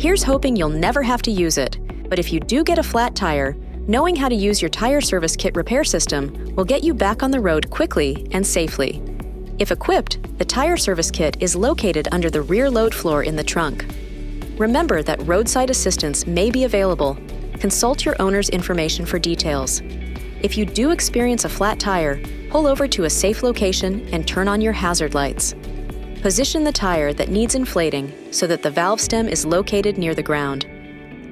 Here's hoping you'll never have to use it, but if you do get a flat tire, knowing how to use your tire service kit repair system will get you back on the road quickly and safely. If equipped, the tire service kit is located under the rear load floor in the trunk. Remember that roadside assistance may be available. Consult your owner's information for details. If you do experience a flat tire, pull over to a safe location and turn on your hazard lights. Position the tire that needs inflating so that the valve stem is located near the ground.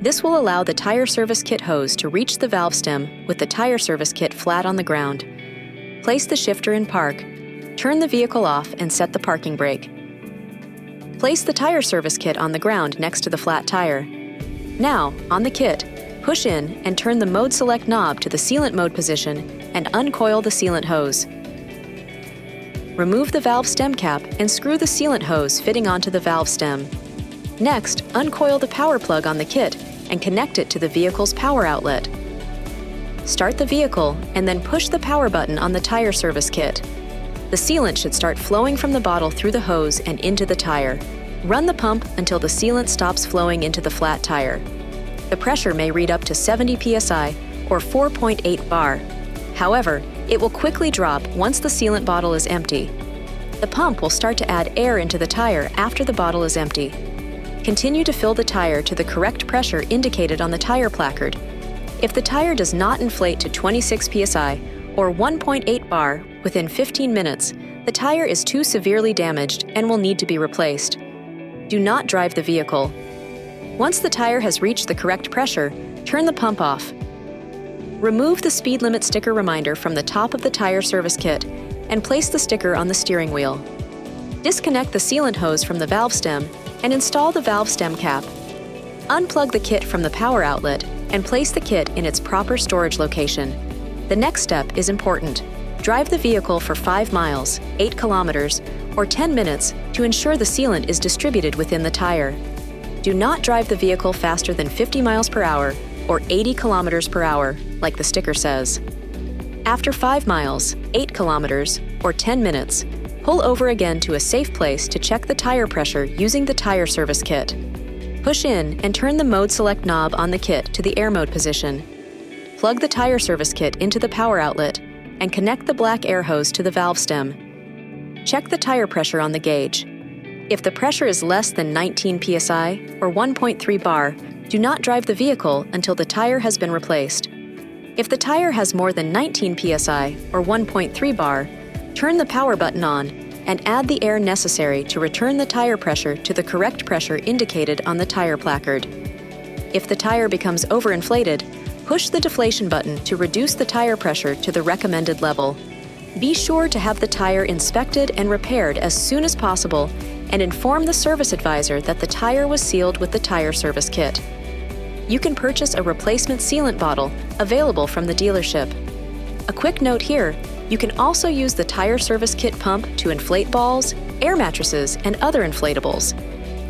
This will allow the tire service kit hose to reach the valve stem with the tire service kit flat on the ground. Place the shifter in park, turn the vehicle off and set the parking brake. Place the tire service kit on the ground next to the flat tire. Now, on the kit, push in and turn the mode select knob to the sealant mode position and uncoil the sealant hose. Remove the valve stem cap and screw the sealant hose fitting onto the valve stem. Next, uncoil the power plug on the kit and connect it to the vehicle's power outlet. Start the vehicle and then push the power button on the tire service kit. The sealant should start flowing from the bottle through the hose and into the tire. Run the pump until the sealant stops flowing into the flat tire. The pressure may read up to 70 psi or 4.8 bar. However, it will quickly drop once the sealant bottle is empty. The pump will start to add air into the tire after the bottle is empty. Continue to fill the tire to the correct pressure indicated on the tire placard. If the tire does not inflate to 26 psi or 1.8 bar within 15 minutes, the tire is too severely damaged and will need to be replaced. Do not drive the vehicle. Once the tire has reached the correct pressure, turn the pump off. Remove the speed limit sticker reminder from the top of the tire service kit and place the sticker on the steering wheel. Disconnect the sealant hose from the valve stem and install the valve stem cap. Unplug the kit from the power outlet and place the kit in its proper storage location. The next step is important. Drive the vehicle for 5 miles, 8 kilometers, or 10 minutes to ensure the sealant is distributed within the tire. Do not drive the vehicle faster than 50 miles per hour or 80 kilometers per hour, like the sticker says. After 5 miles, 8 kilometers, or 10 minutes, pull over again to a safe place to check the tire pressure using the tire service kit. Push in and turn the mode select knob on the kit to the air mode position. Plug the tire service kit into the power outlet and connect the black air hose to the valve stem. Check the tire pressure on the gauge. If the pressure is less than 19 psi or 1.3 bar, do not drive the vehicle until the tire has been replaced. If the tire has more than 19 psi or 1.3 bar, turn the power button on and add the air necessary to return the tire pressure to the correct pressure indicated on the tire placard. If the tire becomes overinflated, push the deflation button to reduce the tire pressure to the recommended level. Be sure to have the tire inspected and repaired as soon as possible and inform the service advisor that the tire was sealed with the tire service kit. You can purchase a replacement sealant bottle available from the dealership. A quick note here, you can also use the tire service kit pump to inflate balls, air mattresses, and other inflatables.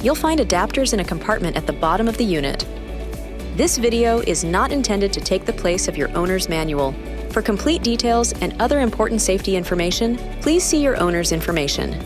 You'll find adapters in a compartment at the bottom of the unit. This video is not intended to take the place of your owner's manual. For complete details and other important safety information, please see your owner's information.